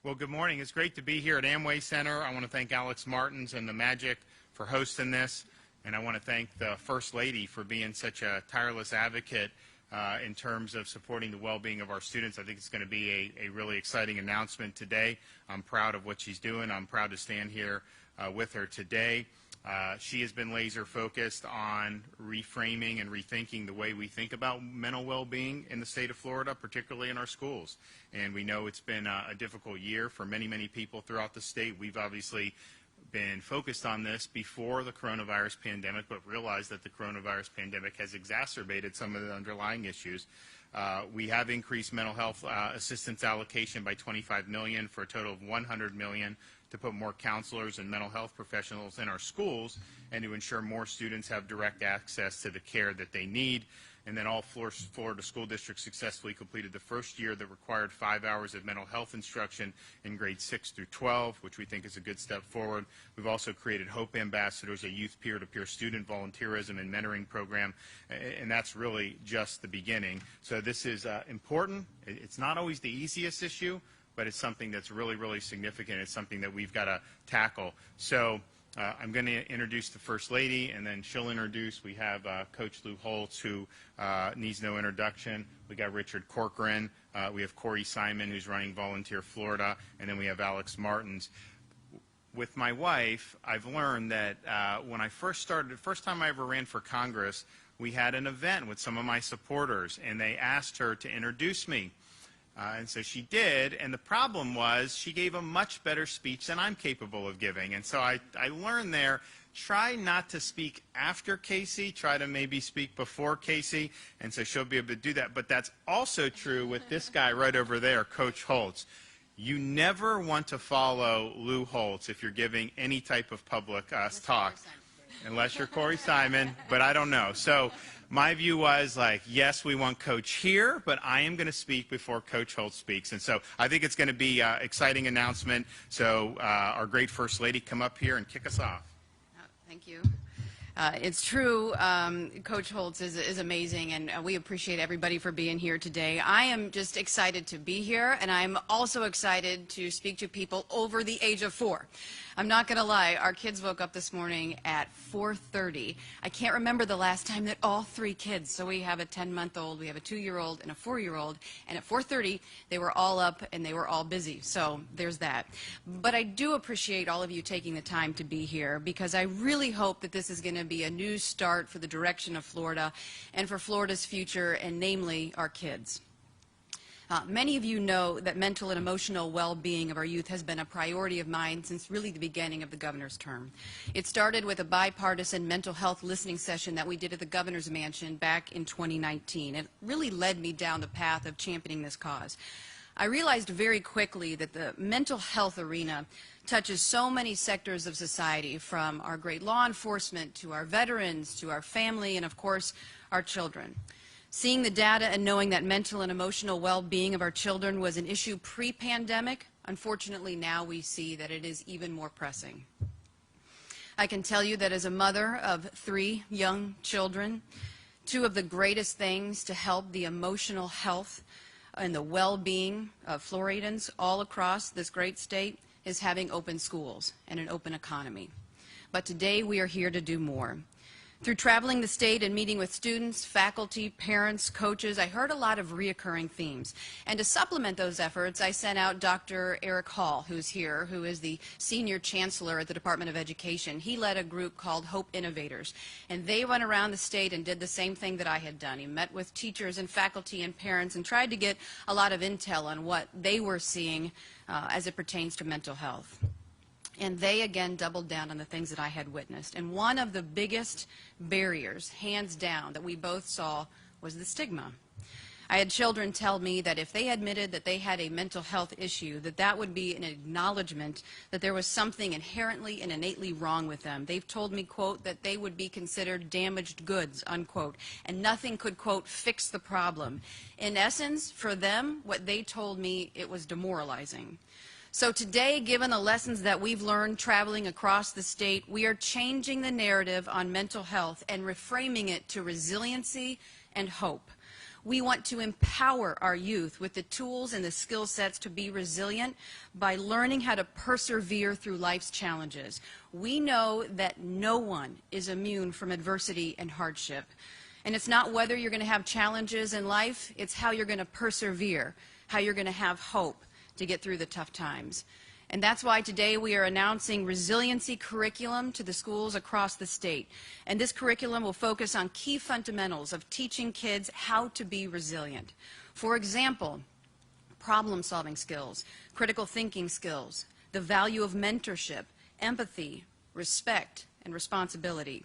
Well, good morning. It's great to be here at Amway Center. I want to thank Alex Martins and the Magic for hosting this, and I want to thank the First Lady for being such a tireless advocate in terms of supporting the well-being of our students. I think it's going to be a really exciting announcement today. I'm proud of what she's doing. I'm proud to stand here with her today. She has been laser focused on reframing and rethinking the way we think about mental well-being in the state of Florida, particularly in our schools. And we know it's been a difficult year for many, many people throughout the state. We've obviously been focused on this before the coronavirus pandemic, but realized that the coronavirus pandemic has exacerbated some of the underlying issues. We have increased mental health assistance allocation by $25 million for a total of $100 million to put more counselors and mental health professionals in our schools and to ensure more students have direct access to the care that they need. And then all Florida school districts successfully completed the first year that required 5 hours of mental health instruction in grades 6 through 12, which we think is a good step forward. We've also created Hope Ambassadors, a youth peer-to-peer student volunteerism and mentoring program, and that's really just the beginning. So this is important. It's not always the easiest issue, but it's something that's really, really significant. It's something that we've got to tackle. So I'm going to introduce the First Lady, and then she'll introduce. We have Coach Lou Holtz, who needs no introduction. We got Richard Corcoran. We have Corey Simon, who's running Volunteer Florida, and then we have Alex Martins. With my wife, I've learned that when I first started, the first time I ever ran for Congress, we had an event with some of my supporters, and they asked her to introduce me. And so she did, and the problem was she gave a much better speech than I'm capable of giving. And so I learned there, try not to speak after Casey, try to maybe speak before Casey, and so she'll be able to do that. But that's also true with this guy right over there, Coach Holtz. You never want to follow Lou Holtz if you're giving any type of public talk, unless you're Corey Simon, but I don't know. So my view was like, yes, we want Coach here, but I am going to speak before Coach Holtz speaks. And so I think it's going to be an exciting announcement. So our great First Lady, come up here and kick us off. Thank you. It's true, Coach Holtz is amazing, and we appreciate everybody for being here today. I am just excited to be here, and I'm also excited to speak to people over the age of 4. I'm not going to lie, our kids woke up this morning at 4:30. I can't remember the last time that all 3 kids, so we have a 10-month-old, we have a 2-year-old, and a 4-year-old, and at 4:30 they were all up and they were all busy, so there's that. But I do appreciate all of you taking the time to be here, because I really hope that this is going to be a new start for the direction of Florida and for Florida's future, and namely our kids. Many of you know that mental and emotional well-being of our youth has been a priority of mine since really the beginning of the governor's term. It started with a bipartisan mental health listening session that we did at the governor's mansion back in 2019. It really led me down the path of championing this cause. I realized very quickly that the mental health arena touches so many sectors of society, from our great law enforcement to our veterans to our family and, of course, our children. Seeing the data and knowing that mental and emotional well-being of our children was an issue pre-pandemic, unfortunately now we see that it is even more pressing. I can tell you that as a mother of 3 young children, 2 of the greatest things to help the emotional health and the well-being of Floridans all across this great state is having open schools and an open economy. But today we are here to do more. Through traveling the state and meeting with students, faculty, parents, coaches, I heard a lot of reoccurring themes. And to supplement those efforts, I sent out Dr. Eric Hall, who's here, who is the Senior Chancellor at the Department of Education. He led a group called Hope Innovators, and they went around the state and did the same thing that I had done. He met with teachers and faculty and parents and tried to get a lot of intel on what they were seeing as it pertains to mental health. And they, again, doubled down on the things that I had witnessed. And one of the biggest barriers, hands down, that we both saw was the stigma. I had children tell me that if they admitted that they had a mental health issue, that would be an acknowledgement that there was something inherently and innately wrong with them. They've told me, quote, that they would be considered damaged goods, unquote, and nothing could, quote, fix the problem. In essence, for them, what they told me, it was demoralizing. So today, given the lessons that we've learned traveling across the state, we are changing the narrative on mental health and reframing it to resiliency and hope. We want to empower our youth with the tools and the skill sets to be resilient by learning how to persevere through life's challenges. We know that no one is immune from adversity and hardship. And it's not whether you're going to have challenges in life, it's how you're going to persevere, how you're going to have hope to get through the tough times. And that's why today we are announcing Resiliency curriculum to the schools across the state. And this curriculum will focus on key fundamentals of teaching kids how to be resilient. For example, problem-solving skills, critical thinking skills, the value of mentorship, empathy, respect, and responsibility.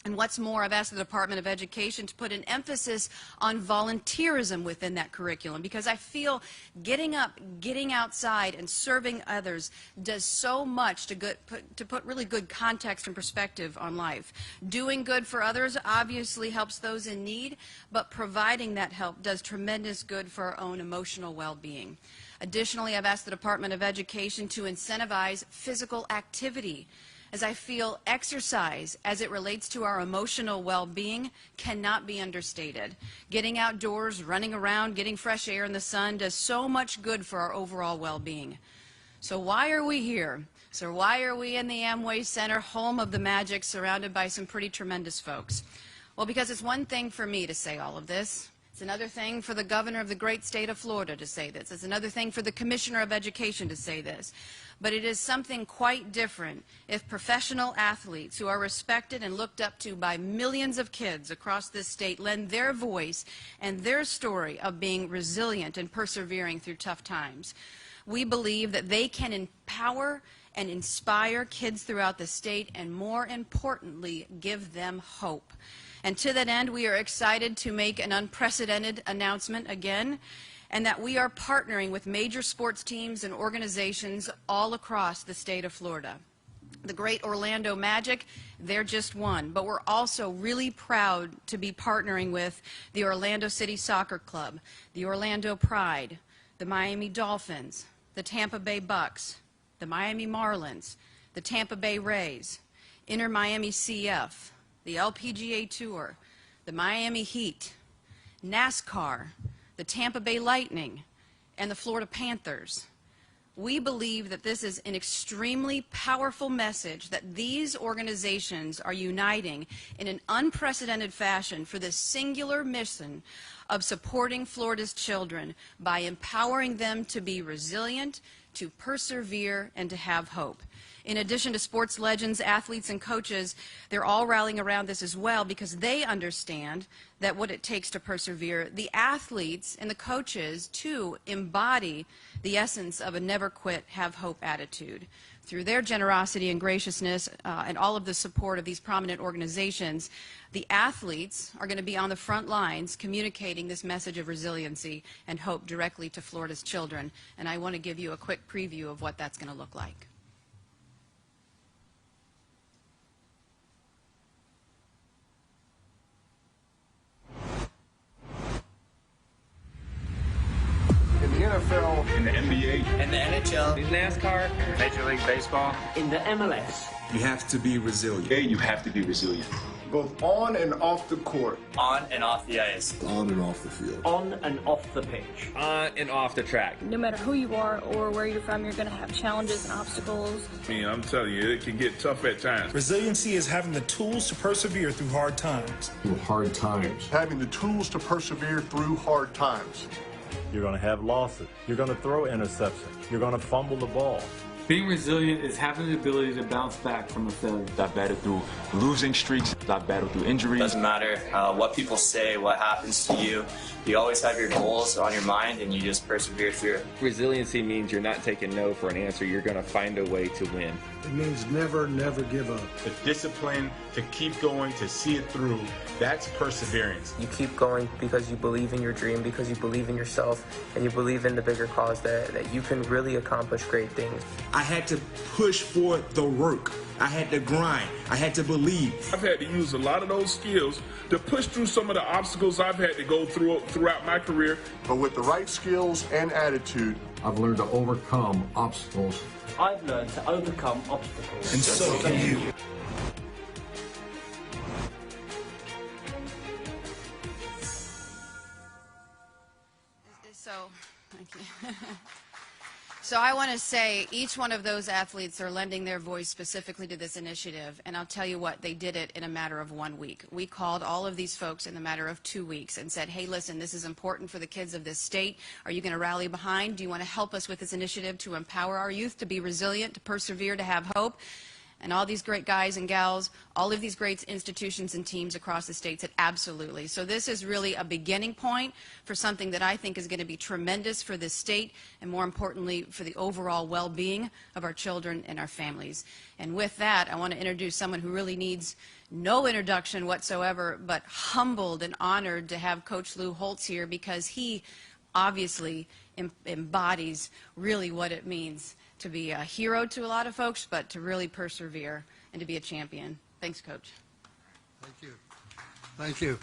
And what's more, I've asked the Department of Education to put an emphasis on volunteerism within that curriculum, because I feel getting up, getting outside, and serving others does so much to put really good context and perspective on life. Doing good for others obviously helps those in need, but providing that help does tremendous good for our own emotional well-being. Additionally, I've asked the Department of Education to incentivize physical activity, as I feel exercise, as it relates to our emotional well-being, cannot be understated. Getting outdoors, running around, getting fresh air in the sun does so much good for our overall well-being. So why are we here? So why are we in the Amway Center, home of the Magic, surrounded by some pretty tremendous folks? Well, because it's one thing for me to say all of this. It's another thing for the governor of the great state of Florida to say this. It's another thing for the commissioner of education to say this. But it is something quite different if professional athletes who are respected and looked up to by millions of kids across this state lend their voice and their story of being resilient and persevering through tough times. We believe that they can empower and inspire kids throughout the state, and more importantly, give them hope. And to that end, we are excited to make an unprecedented announcement again, and that we are partnering with major sports teams and organizations all across the state of Florida. The great Orlando Magic, they're just one, but we're also really proud to be partnering with the Orlando City Soccer Club, the Orlando Pride, the Miami Dolphins, the Tampa Bay Bucks, the Miami Marlins, the Tampa Bay Rays, Inter Miami CF, the LPGA Tour, the Miami Heat, NASCAR, the Tampa Bay Lightning, and the Florida Panthers. We believe that this is an extremely powerful message that these organizations are uniting in an unprecedented fashion for the singular mission of supporting Florida's children by empowering them to be resilient, to persevere, and to have hope. In addition to sports legends, athletes, and coaches, they're all rallying around this as well, because they understand that what it takes to persevere. The athletes and the coaches, too, embody the essence of a never quit, have hope attitude. Through their generosity and graciousness and all of the support of these prominent organizations, the athletes are going to be on the front lines communicating this message of resiliency and hope directly to Florida's children. And I want to give you a quick preview of what that's going to look like. In the NFL, in the NBA, in the NHL, in NASCAR, Major League Baseball, in the MLS. You have to be resilient. Yeah, you have to be resilient. both on and off the court. On and off the ice. On and off the field. On and off the pitch. On and off the track. No matter who you are or where you're from, you're going to have challenges and obstacles. I mean, I'm telling you, it can get tough at times. Resiliency is having the tools to persevere through hard times. Through hard times. Having the tools to persevere through hard times. You're going to have losses. You're going to throw interceptions. You're going to fumble the ball. Being resilient is having the ability to bounce back from a failure. I've battled through losing streaks. I've battled through injuries. Doesn't matter what people say, what happens to you. You always have your goals on your mind, and you just persevere through it. Resiliency means you're not taking no for an answer. You're going to find a way to win. It means never, never give up. The discipline to keep going, to see it through, that's perseverance. You keep going because you believe in your dream, because you believe in yourself, and you believe in the bigger cause that you can really accomplish great things. I had to push for the work. I had to grind. I had to believe. I've had to use a lot of those skills to push through some of the obstacles I've had to go through throughout my career. But with the right skills and attitude, I've learned to overcome obstacles. I've learned to overcome obstacles. And so can you. So I want to say each one of those athletes are lending their voice specifically to this initiative, and I'll tell you what, they did it in a matter of 1 week. We called all of these folks in the matter of 2 weeks and said, hey, listen, this is important for the kids of this state. Are you going to rally behind? Do you want to help us with this initiative to empower our youth to be resilient, to persevere, to have hope? And all these great guys and gals, all of these great institutions and teams across the state said absolutely. So this is really a beginning point for something that I think is going to be tremendous for this state and, more importantly, for the overall well-being of our children and our families. And with that, I want to introduce someone who really needs no introduction whatsoever, but humbled and honored to have Coach Lou Holtz here, because he obviously embodies really what it means to be a hero to a lot of folks, but to really persevere and to be a champion. Thanks, Coach. Thank you. Thank you.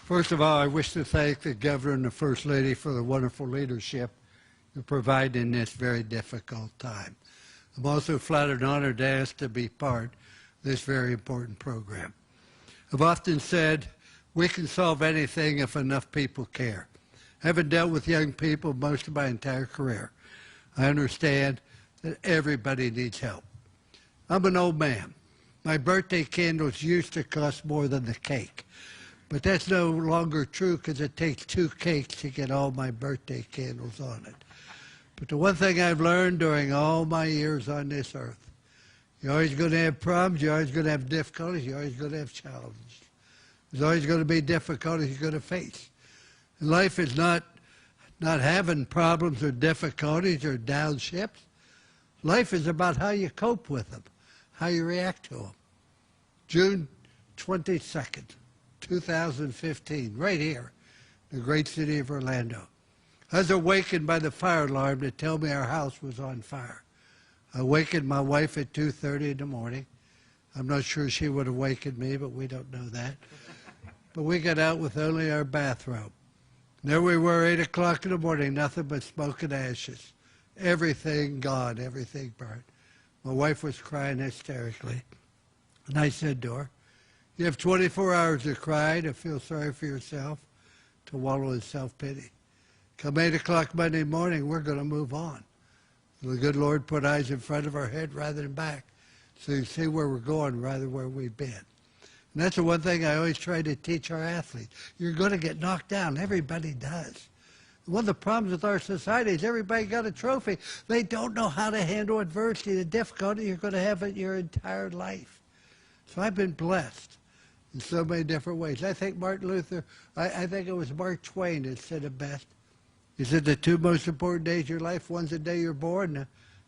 First of all, I wish to thank the Governor and the First Lady for the wonderful leadership you provide in this very difficult time. I'm also flattered and honored to ask to be part of this very important program. I've often said we can solve anything if enough people care. Having dealt with young people most of my entire career, I understand that everybody needs help. I'm an old man. My birthday candles used to cost more than the cake. But that's no longer true, because it takes 2 cakes to get all my birthday candles on it. But the one thing I've learned during all my years on this earth, you're always going to have problems, you're always going to have difficulties, you're always going to have challenges. There's always going to be difficulties you're going to face. And life is not having problems or difficulties or downships. Life is about how you cope with them, how you react to them. June 22nd, 2015, right here, the great city of Orlando. I was awakened by the fire alarm to tell me our house was on fire. I awakened my wife at 2:30 in the morning. I'm not sure she would have awakened me, but we don't know that. But we got out with only our bathrobe. And there we were, 8 o'clock in the morning, nothing but smoke and ashes. Everything gone, everything burned. My wife was crying hysterically. And I said to her, you have 24 hours to cry, to feel sorry for yourself, to wallow in self-pity. Come 8 o'clock Monday morning, we're going to move on. And the good Lord put eyes in front of our head rather than back, so you see where we're going rather than where we've been. And that's the one thing I always try to teach our athletes. You're going to get knocked down. Everybody does. One of the problems with our society is everybody got a trophy. They don't know how to handle adversity, the difficulty you're going to have in your entire life. So I've been blessed in so many different ways. I think Martin Luther, I think it was Mark Twain that said it best. He said the 2 most important days of your life, one's the day you're born, and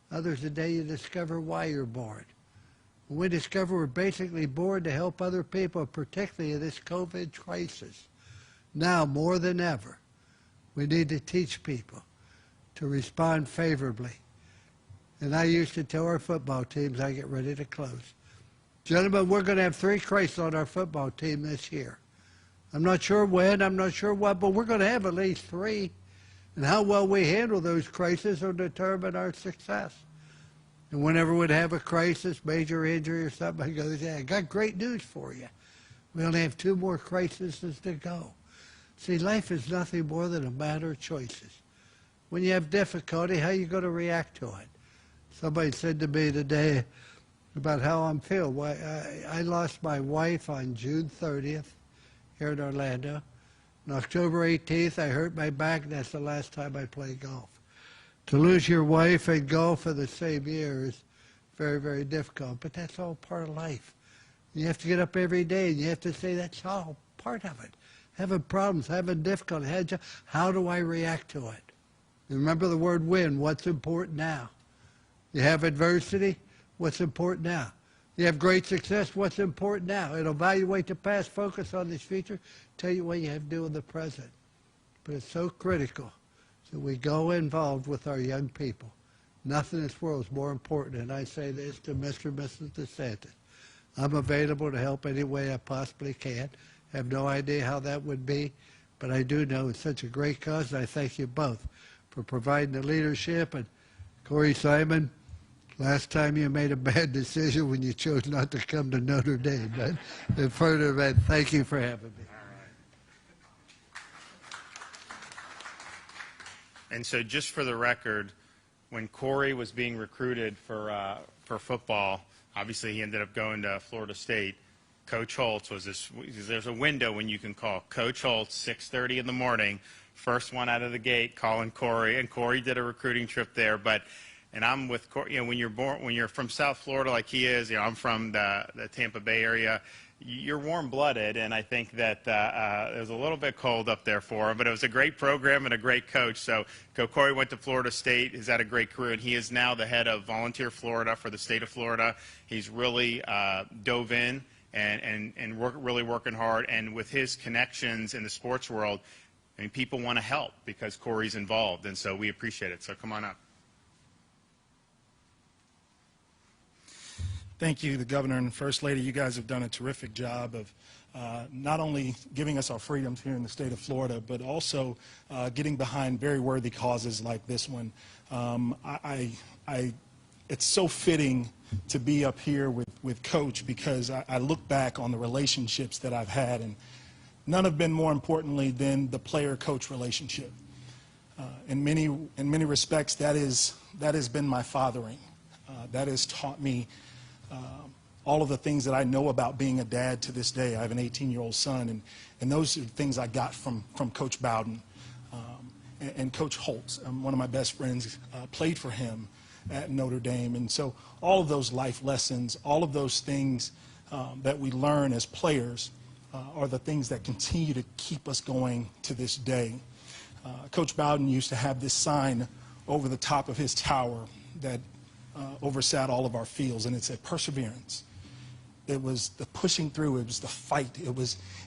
the other's the day you discover why you're born. When we discover we're basically born to help other people, particularly in this COVID crisis, now more than ever, we need to teach people to respond favorably. And I used to tell our football teams, I get ready to close, gentlemen, we're going to have 3 crises on our football team this year. I'm not sure when, I'm not sure what, but we're going to have at least 3. And how well we handle those crises will determine our success. And whenever we'd have a crisis, major injury or something, I go, yeah, I got great news for you. We only have 2 more crises to go. See, life is nothing more than a matter of choices. When you have difficulty, how are you going to react to it? Somebody said to me today about how I'm feeling. Well, I lost my wife on June 30th here in Orlando. On October 18th, I hurt my back, and that's the last time I played golf. To lose your wife and golf in the same year is very, very difficult, but that's all part of life. You have to get up every day, and you have to say that's all part of it. Having problems, having difficulty, how do I react to it? Remember the word win, what's important now? You have adversity, what's important now? You have great success, what's important now? It'll evaluate the past, focus on this future, tell you what you have to do in the present. But it's so critical that we go involved with our young people. Nothing in this world is more important, and I say this to Mr. and Mrs. DeSantis. I'm available to help any way I possibly can. I have no idea how that would be, but I do know it's such a great cause, and I thank you both for providing the leadership. And Corey Simon, last time you made a bad decision when you chose not to come to Notre Dame. But in further event, thank you for having me. And so just for the record, when Corey was being recruited for football, obviously he ended up going to Florida State. Coach Holtz was this, there's a window when you can call Coach Holtz, 6:30 in the morning, first one out of the gate, calling Corey, and Corey did a recruiting trip there. And I'm with Corey, when you're from South Florida like he is, I'm from the Tampa Bay area, you're warm-blooded, and I think that it was a little bit cold up there for him, but it was a great program and a great coach. So Corey went to Florida State, has had a great career, and he is now the head of Volunteer Florida for the state of Florida. He's really dove in and really working hard, and with his connections in the sports world, I mean, people want to help because Corey's involved, and so we appreciate it. So come on up. Thank you, the Governor and First Lady. You guys have done a terrific job of not only giving us our freedoms here in the state of Florida, but also getting behind very worthy causes like this one. It's so fitting to be up here with Coach because I look back on the relationships that I've had, and none have been more importantly than the player-coach relationship. In many respects, that has been my fathering. That has taught me all of the things that I know about being a dad to this day. I have an 18-year-old son, and those are things I got from Coach Bowden and Coach Holtz. One of my best friends played for him at Notre Dame, and so all of those life lessons, all of those things that we learn as players are the things that continue to keep us going to this day. Coach Bowden used to have this sign over the top of his tower that oversat all of our fields, and it said perseverance. It was the pushing through, it was the fight.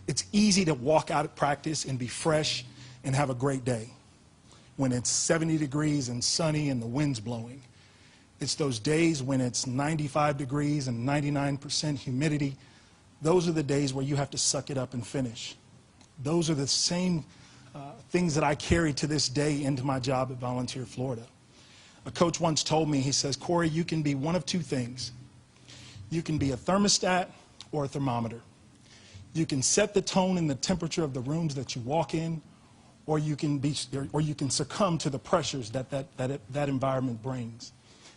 It's easy to walk out at practice and be fresh and have a great day when it's 70 degrees and sunny and the wind's blowing. It's those days when it's 95 degrees and 99% humidity. Those are the days where you have to suck it up and finish. Those are the same things that I carry to this day into my job at Volunteer Florida. A coach once told me, he says, Corey, you can be one of two things. You can be a thermostat or a thermometer. You can set the tone and the temperature of the rooms that you walk in, or you can succumb to the pressures that environment brings.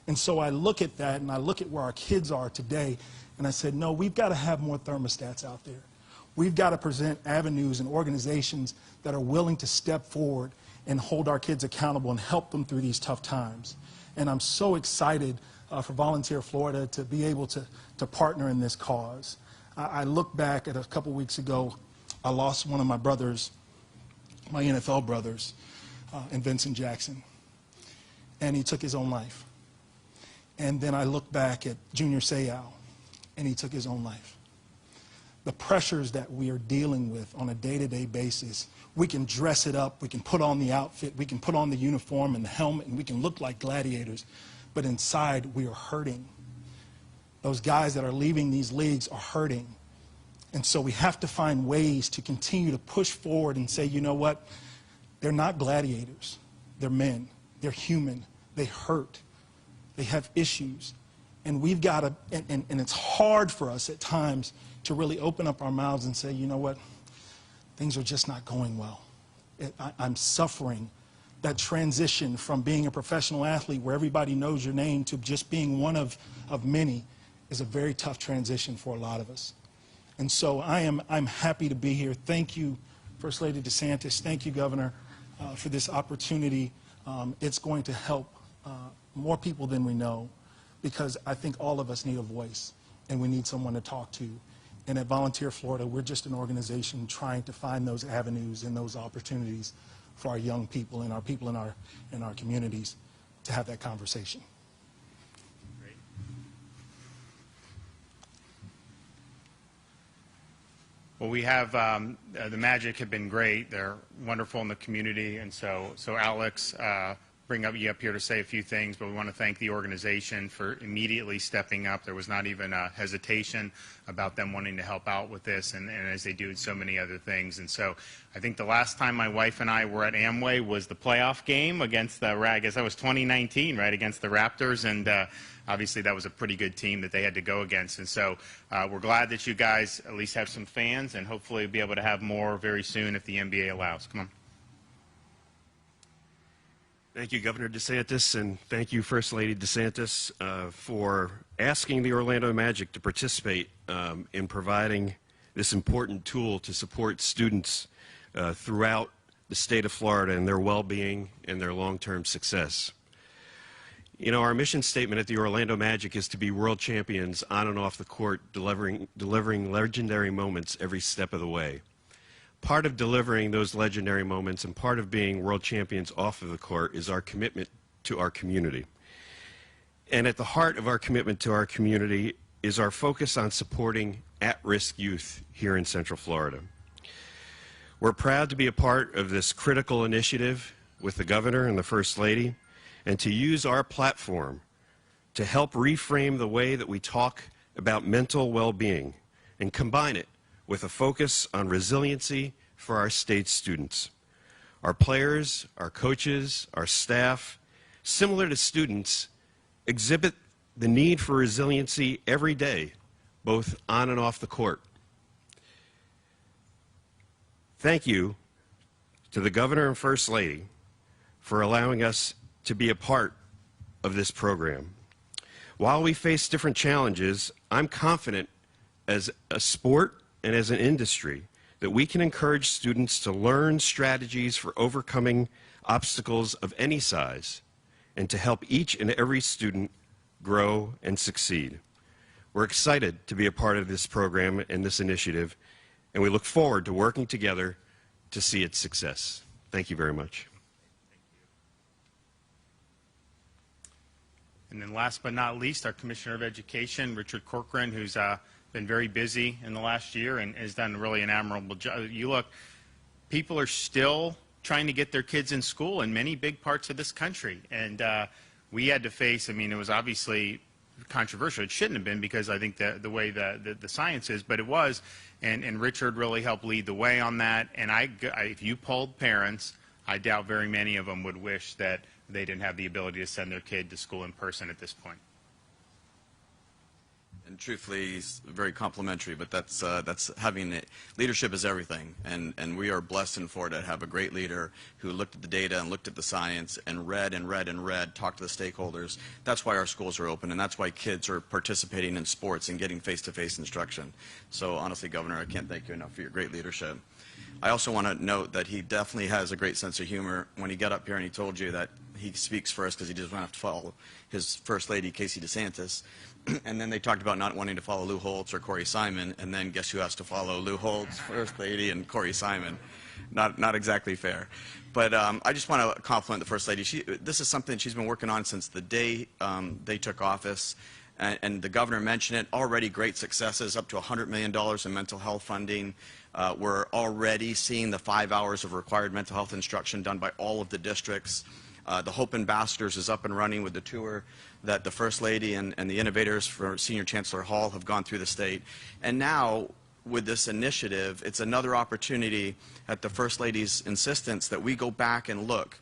And so I look at that, and I look at where our kids are today, and I said, no, we've got to have more thermostats out there. We've got to present avenues and organizations that are willing to step forward and hold our kids accountable and help them through these tough times. And I'm so excited for Volunteer Florida to be able to partner in this cause. I look back at a couple weeks ago, I lost one of my brothers, my NFL brothers, in Vincent Jackson, and he took his own life. And then I look back at Junior Seau, and he took his own life. The pressures that we are dealing with on a day-to-day basis, we can dress it up, we can put on the outfit, we can put on the uniform and the helmet, and we can look like gladiators, but inside we are hurting. Those guys that are leaving these leagues are hurting. And so we have to find ways to continue to push forward and say, you know what, they're not gladiators, they're men, they're human, they hurt, they have issues. And we've got to, and it's hard for us at times to really open up our mouths and say, you know what, things are just not going well. I'm suffering. That transition from being a professional athlete where everybody knows your name to just being one of many is a very tough transition for a lot of us. And so I'm happy to be here. Thank you, First Lady DeSantis. Thank you, Governor, for this opportunity. It's going to help more people than we know, because I think all of us need a voice and we need someone to talk to. And at Volunteer Florida, we're just an organization trying to find those avenues and those opportunities for our young people and our people in our communities to have that conversation. Great. Well, we have the Magic have been great. They're wonderful in the community, and so Alex, bring you up here to say a few things, but we want to thank the organization for immediately stepping up. There was not even a hesitation about them wanting to help out with this, and as they do so many other things. And so I think the last time my wife and I were at Amway was the playoff game against the, I guess that was 2019, right, against the Raptors, and obviously that was a pretty good team that they had to go against. And so we're glad that you guys at least have some fans, and hopefully be able to have more very soon if the NBA allows. Come on. Thank you, Governor DeSantis, and thank you, First Lady DeSantis, for asking the Orlando Magic to participate in providing this important tool to support students throughout the state of Florida and their well-being and their long-term success. You know, our mission statement at the Orlando Magic is to be world champions on and off the court, delivering legendary moments every step of the way. Part of delivering those legendary moments and part of being world champions off of the court is our commitment to our community. And at the heart of our commitment to our community is our focus on supporting at-risk youth here in Central Florida. We're proud to be a part of this critical initiative with the Governor and the First Lady, and to use our platform to help reframe the way that we talk about mental well-being and combine it with a focus on resiliency for our state students. Our players, our coaches, our staff, similar to students, exhibit the need for resiliency every day, both on and off the court. Thank you to the Governor and First Lady for allowing us to be a part of this program. While we face different challenges, I'm confident as a sport and as an industry that we can encourage students to learn strategies for overcoming obstacles of any size and to help each and every student grow and succeed. We're excited to be a part of this program and this initiative, and we look forward to working together to see its success. Thank you very much. And then last but not least, our Commissioner of Education, Richard Corcoran, who's been very busy in the last year and has done really an admirable job. You look, people are still trying to get their kids in school in many big parts of this country. And we had to face, I mean, it was obviously controversial. It shouldn't have been because I think the way the science is, but it was. And Richard really helped lead the way on that. And if you polled parents, I doubt very many of them would wish that they didn't have the ability to send their kid to school in person at this point. And truthfully, he's very complimentary, but that's having it. Leadership is everything, and we are blessed in Florida to have a great leader who looked at the data and looked at the science and read and read and read, talked to the stakeholders. That's why our schools are open, and that's why kids are participating in sports and getting face-to-face instruction. So honestly, Governor, I can't thank you enough for your great leadership. I also want to note that he definitely has a great sense of humor. When he got up here and he told you that he speaks first because he doesn't have to follow his First Lady, Casey DeSantis, and then they talked about not wanting to follow Lou Holtz or Corey Simon, and then guess who has to follow Lou Holtz, First Lady, and Corey Simon? Not exactly fair. But I just want to compliment the First Lady. This is something she's been working on since the day they took office, and the Governor mentioned it. Already great successes, up to $100 million in mental health funding. We're already seeing the 5 hours of required mental health instruction done by all of the districts. The Hope Ambassadors is up and running with the tour that the First Lady and the innovators for Senior Chancellor Hall have gone through the state. And now, with this initiative, it's another opportunity at the First Lady's insistence that we go back and look.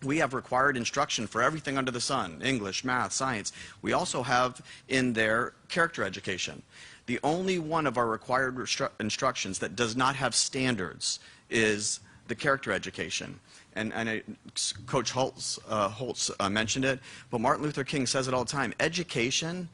We have required instruction for everything under the sun, English, math, science. We also have in there character education. The only one of our required instructions that does not have standards is the character education. And Coach Holtz mentioned it, but Martin Luther King says it all the time. Education,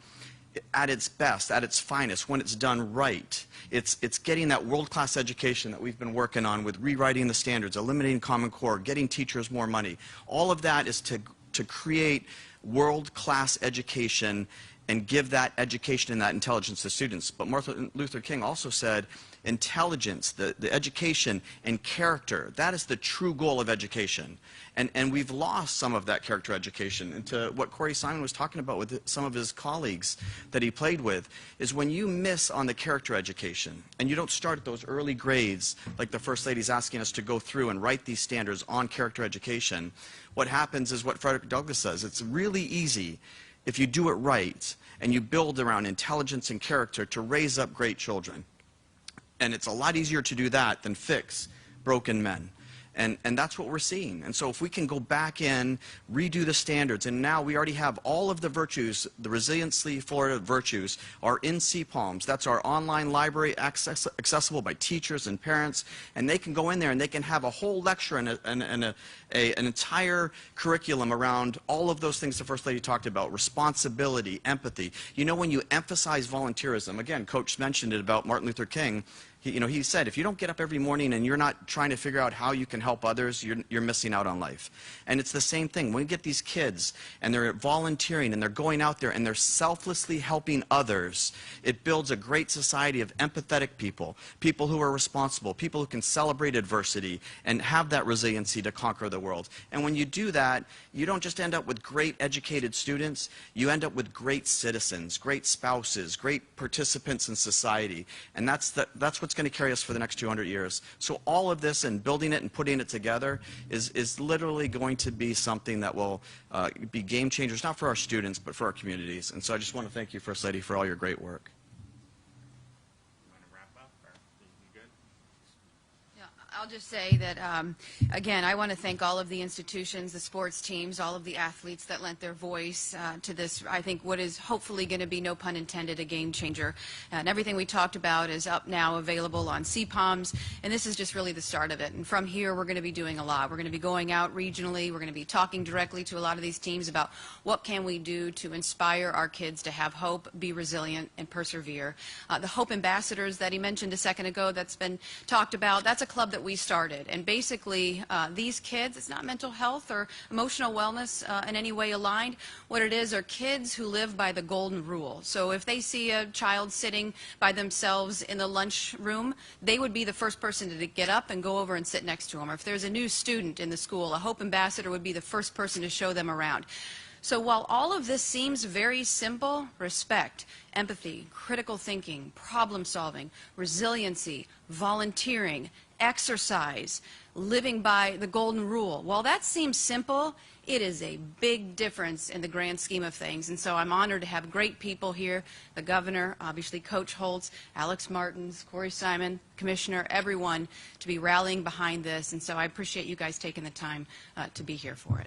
at its best, at its finest, when it's done right, it's getting that world-class education that we've been working on with rewriting the standards, eliminating Common Core, getting teachers more money. All of that is to create world-class education and give that education and that intelligence to students. But Martin Luther King also said, intelligence, the education, and character, that is the true goal of education. And we've lost some of that character education. And to what Corey Simon was talking about with some of his colleagues that he played with, is when you miss on the character education, and you don't start at those early grades, like the First Lady's asking us to go through and write these standards on character education, what happens is what Frederick Douglass says. It's really easy, if you do it right, and you build around intelligence and character, to raise up great children. And it's a lot easier to do that than fix broken men. And that's what we're seeing. And so if we can go back in, redo the standards, and now we already have all of the virtues, the Resiliency Florida virtues are in CPALMs. That's our online library accessible by teachers and parents, and they can go in there and they can have a whole lecture and an entire curriculum around all of those things the First Lady talked about: responsibility, empathy. You know, when you emphasize volunteerism, again, Coach mentioned it about Martin Luther King. He said, if you don't get up every morning and you're not trying to figure out how you can help others, you're missing out on life. And it's the same thing. When we get these kids and they're volunteering and they're going out there and they're selflessly helping others, it builds a great society of empathetic people, people who are responsible, people who can celebrate adversity and have that resiliency to conquer the world. And when you do that, you don't just end up with great educated students, you end up with great citizens, great spouses, great participants in society. And that's what's going to carry us for the next 200 years. So all of this and building it and putting it together is literally going to be something that will be game changers, not for our students, but for our communities. And so I just want to thank you, First Lady, for all your great work. I'll just say that, again, I want to thank all of the institutions, the sports teams, all of the athletes that lent their voice to this, I think, what is hopefully going to be, no pun intended, a game changer. And everything we talked about is up now, available on CPALMs, and this is just really the start of it. And from here, we're going to be doing a lot. We're going to be going out regionally. We're going to be talking directly to a lot of these teams about what can we do to inspire our kids to have hope, be resilient, and persevere. The Hope Ambassadors that he mentioned a second ago that's been talked about, that's a club that we started. And basically, these kids, it's not mental health or emotional wellness in any way aligned. What it is are kids who live by the golden rule. So if they see a child sitting by themselves in the lunch room, they would be the first person to get up and go over and sit next to them. Or if there's a new student in the school, a Hope Ambassador would be the first person to show them around. So while all of this seems very simple, respect, empathy, critical thinking, problem solving, resiliency, volunteering, exercise, living by the golden rule, while that seems simple, it is a big difference in the grand scheme of things. And so I'm honored to have great people here, the governor, obviously Coach Holtz, Alex Martins, Corey Simon, Commissioner, everyone, to be rallying behind this. And so I appreciate you guys taking the time to be here for it.